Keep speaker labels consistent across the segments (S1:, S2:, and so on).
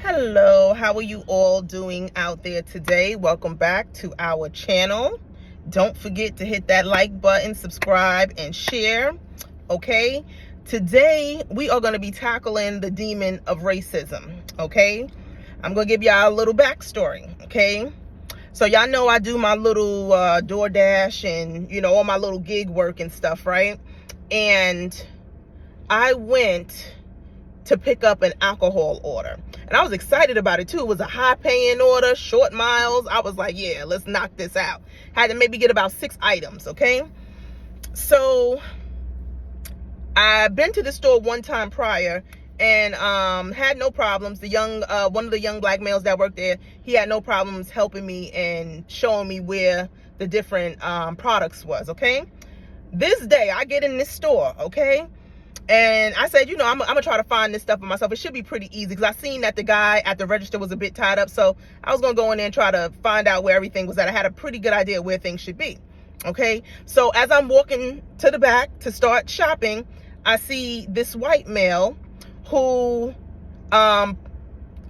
S1: Hello, how are you all doing out there today? Welcome back to our channel. Don't forget to hit that like button, subscribe, and share. Okay, today we are going to be tackling the demon of racism. Okay, I'm going to give y'all a little backstory. Okay, so y'all know I do my little DoorDash and all my little gig work and stuff, right? And I went to pick up an alcohol order, and I was excited about it too. It was a high paying order, short miles. I was like, yeah, let's knock this out. Had to maybe get about 6 items. Okay, so I've been to the store one time prior and had no problems. The one of the young black males that worked there, he had no problems helping me and showing me where the different products was. Okay, this day I get in this store, okay, and I said, I'm gonna try to find this stuff for myself. It should be pretty easy because I seen that the guy at the register was a bit tied up. So I was gonna go in there and try to find out where everything was at. I had a pretty good idea where things should be. Okay. So as I'm walking to the back to start shopping, I see this white male who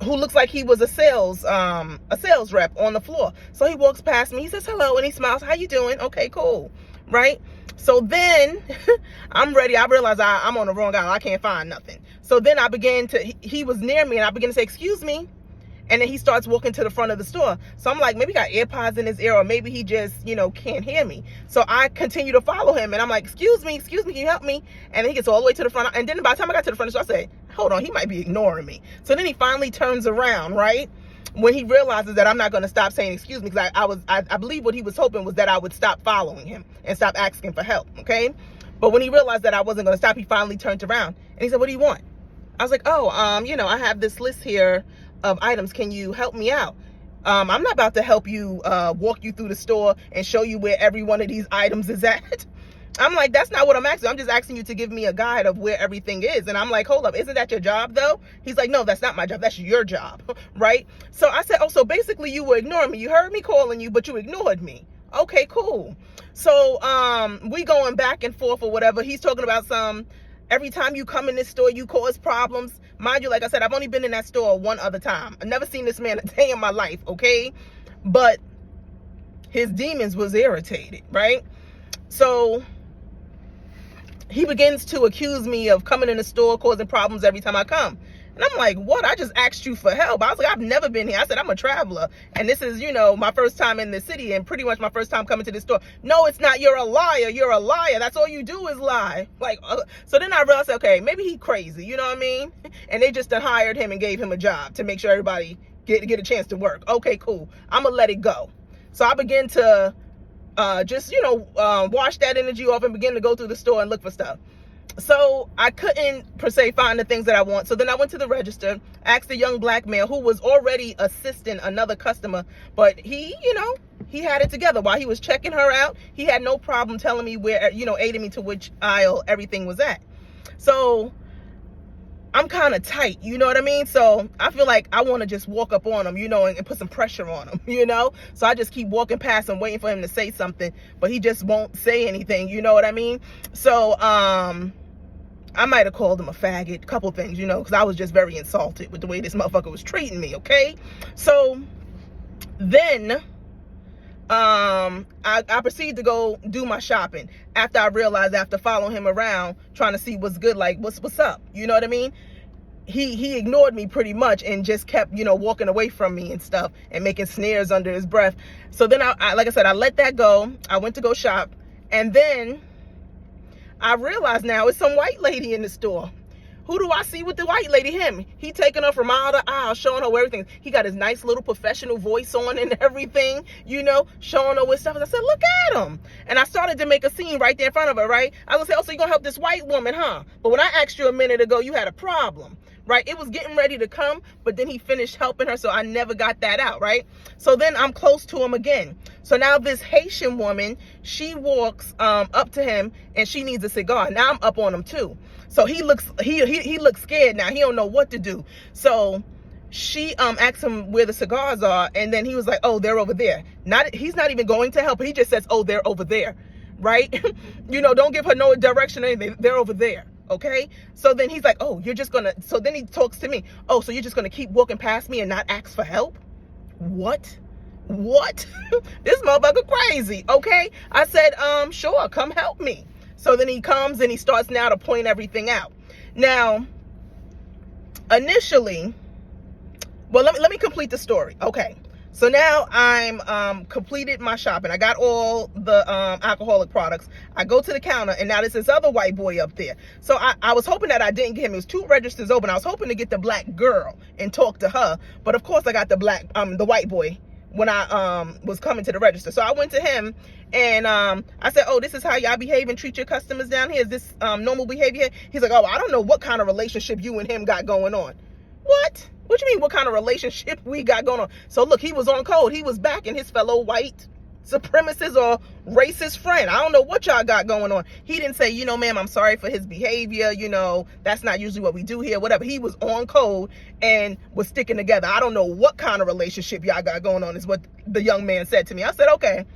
S1: looks like he was a sales rep on the floor. So he walks past me, he says hello, and he smiles. How you doing? Okay, cool. Right? So then I'm ready. I realize I'm on the wrong aisle. I can't find nothing. So then he was near me and I began to say, excuse me. And then he starts walking to the front of the store. So I'm like, maybe he got AirPods in his ear, or maybe he just, can't hear me. So I continue to follow him and I'm like, excuse me, can you help me? And then he gets all the way to the front. And then by the time I got to the front of the store, I say, hold on, he might be ignoring me. So then he finally turns around, right? When he realizes that I'm not going to stop saying excuse me, because I believe what he was hoping was that I would stop following him and stop asking for help, okay? But when he realized that I wasn't going to stop, he finally turned around and he said, what do you want? I was like, oh, I have this list here of items. Can you help me out? I'm not about to help you walk you through the store and show you where every one of these items is at. I'm like, that's not what I'm asking. I'm just asking you to give me a guide of where everything is. And I'm like, hold up, isn't that your job though? He's like, no, that's not my job. That's your job, right? So I said, oh, so basically you were ignoring me. You heard me calling you, but you ignored me. Okay, cool. So we going back and forth or whatever. He's talking about every time you come in this store, you cause problems. Mind you, like I said, I've only been in that store one other time. I've never seen this man a day in my life, okay? But his demons was irritated, right? So he begins to accuse me of coming in the store, causing problems every time I come. And I'm like, what? I just asked you for help. I was like, I've never been here. I said, I'm a traveler. And this is, my first time in the city and pretty much my first time coming to this store. No, it's not. You're a liar. You're a liar. That's all you do is lie. So then I realized, okay, maybe he crazy. You know what I mean? And they just hired him and gave him a job to make sure everybody get a chance to work. Okay, cool. I'm going to let it go. So I begin to wash that energy off and begin to go through the store and look for stuff. So I couldn't per se find the things that I want. So then I went to the register, asked the young black male who was already assisting another customer, but he had it together. While he was checking her out, he had no problem telling me where, aiding me to which aisle everything was at. So I'm kind of tight, you know what I mean? So I feel like I want to just walk up on him, and put some pressure on him, So I just keep walking past him, waiting for him to say something, but he just won't say anything, you know what I mean? So I might have called him a faggot, a couple things, because I was just very insulted with the way this motherfucker was treating me, okay? So then I proceeded to go do my shopping after I realized, after following him around trying to see what's good, like what's up, you know what I mean? He ignored me pretty much and just kept, walking away from me and stuff and making sneers under his breath. So then I like I said, I let that go. I went to go shop, and then I realized now it's some white lady in the store. Who do I see with the white lady? Him. He taking her from aisle to aisle, showing her where everything. He got his nice little professional voice on and everything, showing her with stuff. And I said, look at him. And I started to make a scene right there in front of her, right? I was going to say, oh, so you're going to help this white woman, huh? But when I asked you a minute ago, you had a problem, right? It was getting ready to come, but then he finished helping her, so I never got that out, right? So then I'm close to him again. So now this Haitian woman, she walks up to him and she needs a cigar. Now I'm up on him too. So he looks scared now. He don't know what to do. So she asked him where the cigars are, and then he was like, oh, they're over there. He's not even going to help. He just says, oh, they're over there, right? Don't give her no direction or anything. They're over there. Okay. So then he's like, oh, you're just gonna, so then he talks to me. Oh, so you're just gonna keep walking past me and not ask for help? What? This motherfucker crazy. Okay. I said, sure, come help me. So then he comes and he starts now to point everything out. Now, initially, well, let me complete the story. Okay. So now I'm completed my shopping. I got all the alcoholic products. I go to the counter, and now there's this other white boy up there. So I was hoping that I didn't get him. It was 2 registers open. I was hoping to get the black girl and talk to her, but of course I got the white boy when I was coming to the register. So I went to him and I said, oh, this is how y'all behave and treat your customers down here? Is this normal behavior? He's like, oh, I don't know what kind of relationship you and him got going on. What? What you mean, what kind of relationship we got going on? So look, he was on code. He was backing his fellow white supremacist or racist friend. I don't know what y'all got going on. He didn't say, you know, ma'am, I'm sorry for his behavior. You know, that's not usually what we do here, whatever. He was on code and was sticking together. I don't know what kind of relationship y'all got going on is what the young man said to me. I said, okay.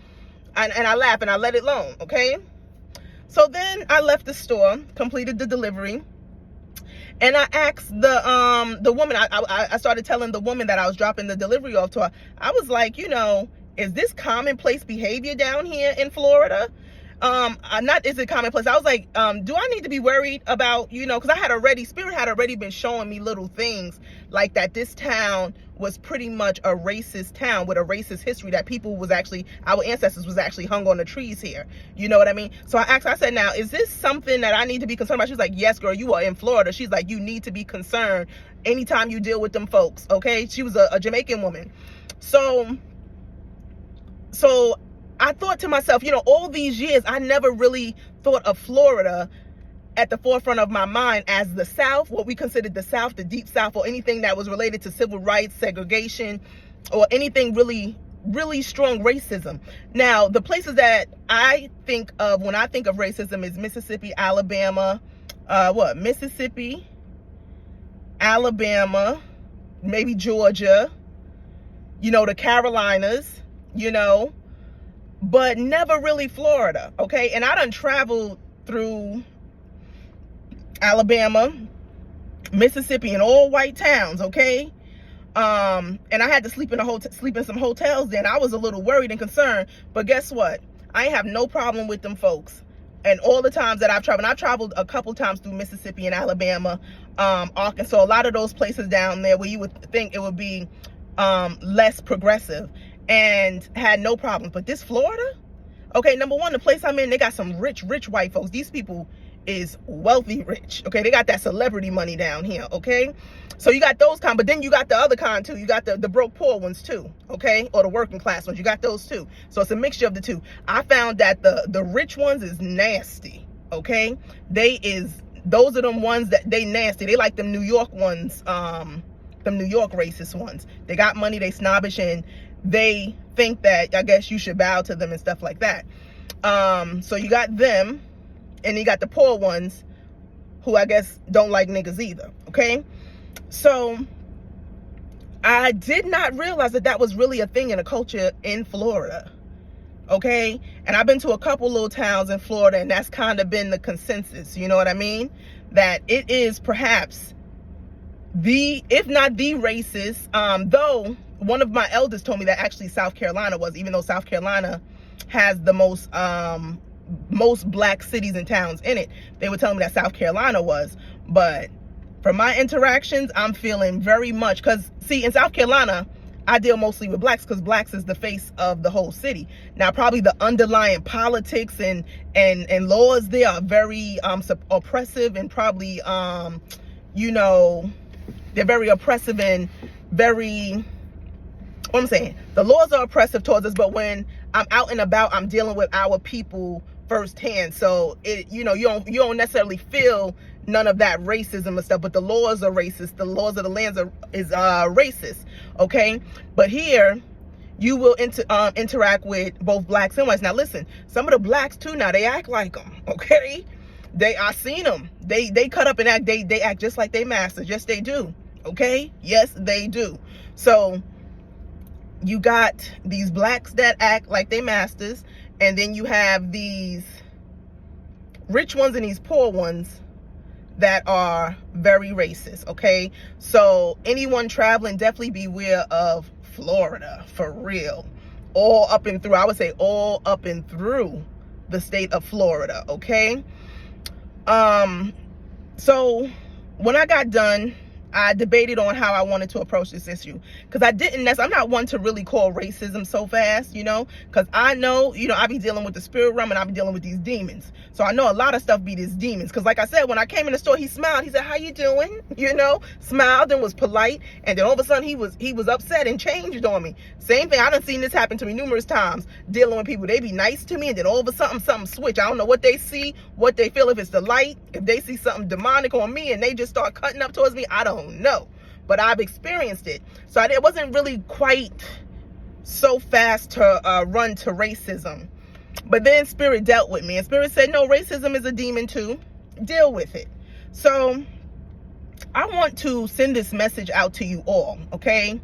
S1: And I laughed and I let it alone, okay? So then I left the store, completed the delivery. And I asked the woman, I started telling the woman that I was dropping the delivery off to her. I was like, you know, is this commonplace behavior down here in Florida? Not is it commonplace. I was like, do I need to be worried about, you know, because Spirit had already been showing me little things like that this town was pretty much a racist town with a racist history, that people was actually, our ancestors was actually hung on the trees here. You know what I mean? So I asked, I said, now, is this something that I need to be concerned about? She's like, yes, girl, you are in Florida. She's like, you need to be concerned anytime you deal with them folks. Okay. She was a Jamaican woman. So I thought to myself, you know, all these years, I never really thought of Florida at the forefront of my mind as the South, what we considered the South, the Deep South, or anything that was related to civil rights, segregation, or anything really, really strong racism. Now, the places that I think of when I think of racism is Mississippi, Alabama, Mississippi, Alabama, maybe Georgia, you know, the Carolinas, you know, but never really Florida, okay? And I done traveled through Alabama, Mississippi, and all white towns, okay? And I had to sleep in some hotels then. I was a little worried and concerned, but guess what? I have no problem with them folks. And all the times that I've traveled a couple times through Mississippi and Alabama, Arkansas, a lot of those places down there where you would think it would be less progressive, and had no problem. But this Florida, okay, number one, the place I'm in, they got some rich white folks. These people is wealthy rich, okay? They got that celebrity money down here, okay? So you got those kind, but then you got the other kind too. You got the broke poor ones too, okay? Or the working class ones. You got those too. So it's a mixture of the two. I found that the rich ones is nasty, okay? Those are them ones that they nasty. They like them New York ones, them New York racist ones. They got money, they snobbish, and they think that, I guess, you should bow to them and stuff like that. So you got them, and you got the poor ones who, I guess, don't like niggas either, okay? So I did not realize that was really a thing in a culture in Florida, okay? And I've been to a couple little towns in Florida, and that's kind of been the consensus, you know what I mean? That it is perhaps if not the racist, though one of my elders told me that actually South Carolina was, even though South Carolina has the most black cities and towns in it, they were telling me that South Carolina was. But from my interactions, I'm feeling very much, because see, in South Carolina, I deal mostly with blacks, because blacks is the face of the whole city. Now, probably the underlying politics and laws there are very oppressive, and probably you know, they're very oppressive and very, what I'm saying, the laws are oppressive towards us, but when I'm out and about, I'm dealing with our people firsthand. So it, you know, you don't necessarily feel none of that racism and stuff, but the laws are racist. The laws of the lands is racist, okay? But here, you will interact with both blacks and whites. Now listen, some of the blacks too, now they act like them, okay? I seen them. They cut up and act. They act just like they masters. Yes, they do. Okay? Yes, they do. So you got these blacks that act like they masters, and then you have these rich ones and these poor ones that are very racist, okay? So anyone traveling, definitely beware of Florida, for real. All up and through, I would say all up and through the state of Florida, okay? So when I got done, I debated on how I wanted to approach this issue, because I'm not one to really call racism so fast, because I know, I be dealing with the spirit realm and I be dealing with these demons. So I know a lot of stuff be these demons, because like I said, when I came in the store, he smiled. He said, how you doing? Smiled and was polite. And then all of a sudden he was upset and changed on me. Same thing. I done seen this happen to me numerous times dealing with people. They be nice to me and then all of a sudden something switch. I don't know what they see, what they feel, if it's the light, if they see something demonic on me and they just start cutting up towards me. I don't know, but I've experienced it. So it wasn't really quite so fast to run to racism. But then Spirit dealt with me, and Spirit said, no, racism is a demon too. Deal with it. So I want to send this message out to you all, okay?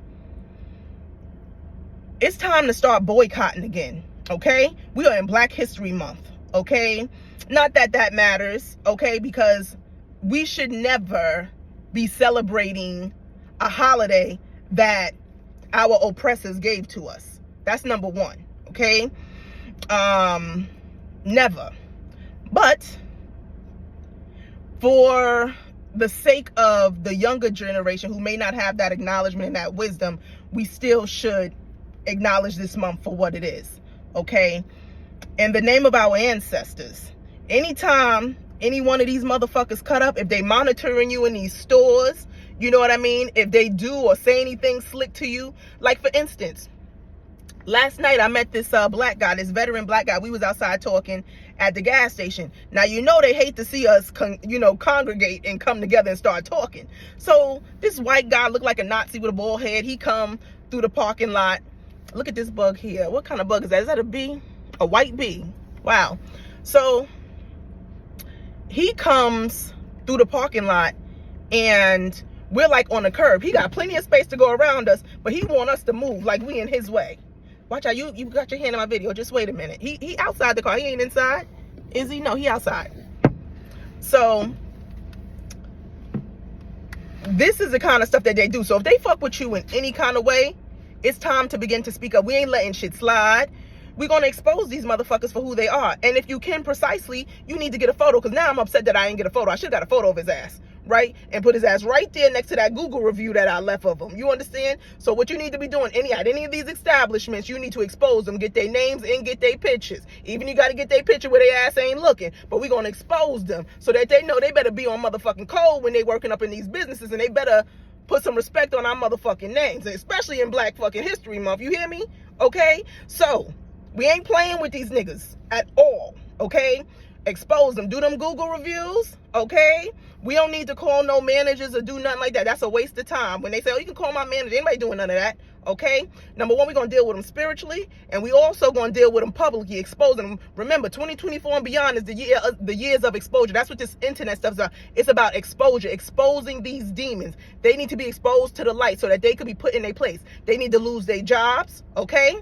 S1: It's time to start boycotting again, okay? We are in Black History Month, okay? Not that that matters, okay? Because we should never be celebrating a holiday that our oppressors gave to us. That's number one, okay? Never. But for the sake of the younger generation who may not have that acknowledgement and that wisdom, we still should acknowledge this month for what it is, okay? In the name of our ancestors, anytime any one of these motherfuckers cut up, if they monitoring you in these stores, you know what I mean? If they do or say anything slick to you, like for instance, last night I met this black guy, this veteran black guy. We was outside talking at the gas station. Now, they hate to see us, congregate and come together and start talking. So this white guy looked like a Nazi with a bald head. He come through the parking lot. Look at this bug here. What kind of bug is that? Is that a bee? A white bee. Wow. So he comes through the parking lot and we're like on the curb. He got plenty of space to go around us, but he want us to move like we in his way. Watch out, you got your hand in my video. Just wait a minute. He outside the car. He ain't inside. Is he? No, he outside. So this is the kind of stuff that they do. So if they fuck with you in any kind of way, it's time to begin to speak up. We ain't letting shit slide. We're going to expose these motherfuckers for who they are. And if you can precisely, you need to get a photo, because now I'm upset that I ain't get a photo. I should have got a photo of his ass, right? And put his ass right there next to that Google review that I left of him. You understand? So what you need to be doing, at any of these establishments, you need to expose them, get their names and get their pictures. Even you got to get their picture where their ass ain't looking. But we're going to expose them so that they know they better be on motherfucking code when they working up in these businesses, and they better put some respect on our motherfucking names, especially in Black fucking History Month. You hear me? Okay? So we ain't playing with these niggas at all, okay? Expose them. Do them Google reviews, okay? We don't need to call no managers or do nothing like that. That's a waste of time. When they say, oh, you can call my manager, anybody doing none of that, okay? Number one, we're going to deal with them spiritually, and we also going to deal with them publicly, exposing them. Remember, 2024 and beyond is the years of exposure. That's what this internet stuff is about. It's about exposure, exposing these demons. They need to be exposed to the light so that they could be put in their place. They need to lose their jobs, okay?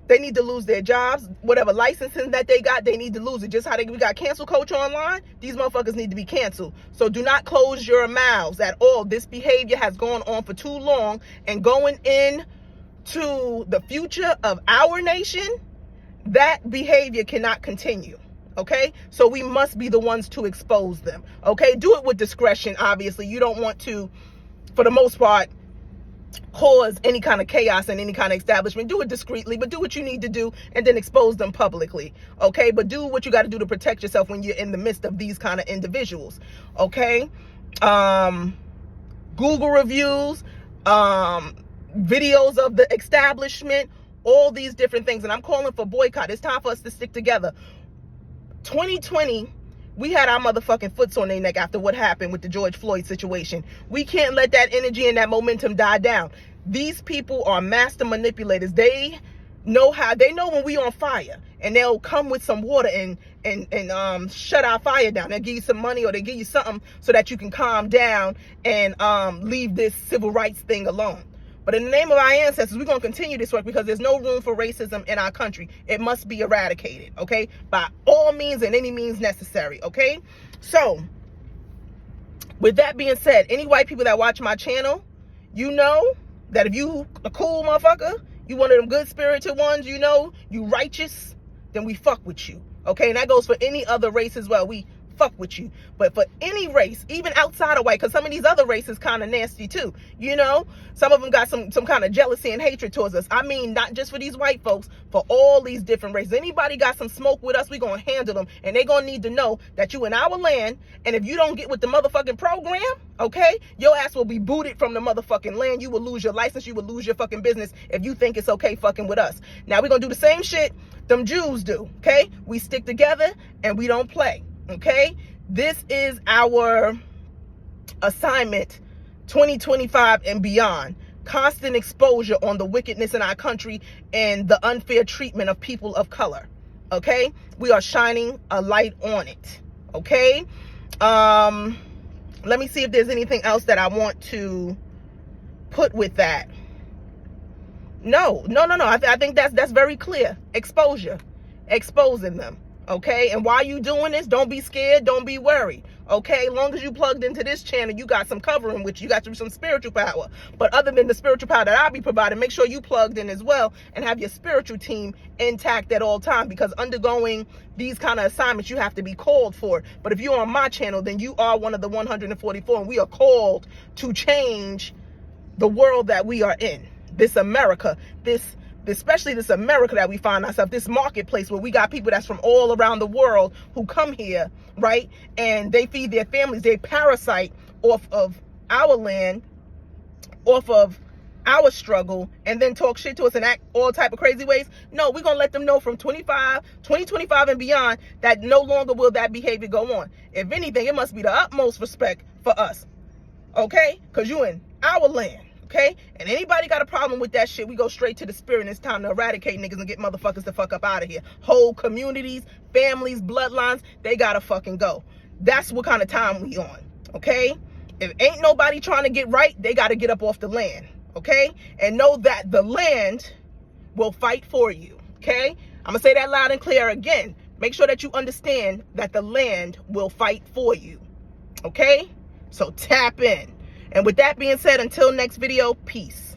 S1: They need to lose their jobs. Whatever licensing that they got, they need to lose it. Just how we got cancel culture online, these motherfuckers need to be canceled. So do not close your mouths at all. This behavior has gone on for too long, and going into the future of our nation, that behavior cannot continue. Okay? So we must be the ones to expose them. Okay? Do it with discretion, obviously. You don't want to, for the most part, cause any kind of chaos in any kind of establishment. Do it discreetly, but do what you need to do, and then expose them publicly, okay? But do what you got to do to protect yourself when you're in the midst of these kind of individuals, okay? Google reviews, videos of the establishment, all these different things. And I'm calling for boycott. It's time for us to stick together. 2020, we had our motherfucking foots on their neck after what happened with the George Floyd situation. We can't let that energy and that momentum die down. These people are master manipulators. They know when we on fire, and they'll come with some water and shut our fire down. They'll give you some money, or they give you something so that you can calm down and leave this civil rights thing alone. But in the name of our ancestors, we're going to continue this work, because there's no room for racism in our country. It must be eradicated, okay? By all means and any means necessary, okay? So, With that being said, any white people that watch my channel, you know that if you a cool motherfucker, you one of them good spirited ones, you know, you righteous, then we fuck with you. Okay, and that goes for any other race as well. We fuck with you. But for any race, even outside of white, because some of these other races kind of nasty too, you know, some of them got some kind of jealousy and hatred towards us. I mean, not just for these white folks, for all these different races. Anybody got some smoke with us, we gonna handle them, and they gonna need to know that you in our land, and if you don't get with the motherfucking program, okay, your ass will be booted from the motherfucking land. You will lose your license, you will lose your fucking business if you think it's okay fucking with us. Now we're gonna do the same shit them Jews do, okay? We stick together and we don't play. Okay, this is our assignment 2025 and beyond. Constant exposure on the wickedness in our country and the unfair treatment of people of color. Okay, we are shining a light on it. Okay, let me see if there's anything else that I want to put with that. No. I think that's very clear. Exposure, exposing them. Okay, and while you doing this, don't be scared, don't be worried. Okay, as long as you plugged into this channel, you got some covering, which you got some spiritual power. But other than the spiritual power that I'll be providing, make sure you plugged in as well and have your spiritual team intact at all times, because undergoing these kind of assignments, you have to be called for. But if you're on my channel, then you are one of the 144, and we are called to change the world that we are in. This America, especially this America that we find ourselves, this marketplace where we got people that's from all around the world who come here, right? And they feed their families, they parasite off of our land, off of our struggle, and then talk shit to us and act all type of crazy ways. No, we're going to let them know from 2025 and beyond that no longer will that behavior go on. If anything, it must be the utmost respect for us, okay? Because you in our land. Okay, and anybody got a problem with that shit, we go straight to the spirit, and it's time to eradicate niggas and get motherfuckers the fuck up out of here. Whole communities, families, bloodlines, they gotta fucking go. That's what kind of time we on. Okay, if ain't nobody trying to get right, they gotta get up off the land. Okay, and know that the land will fight for you. Okay, I'm gonna say that loud and clear again. Make sure that you understand that the land will fight for you. Okay, so tap in. And with that being said, until next video, peace.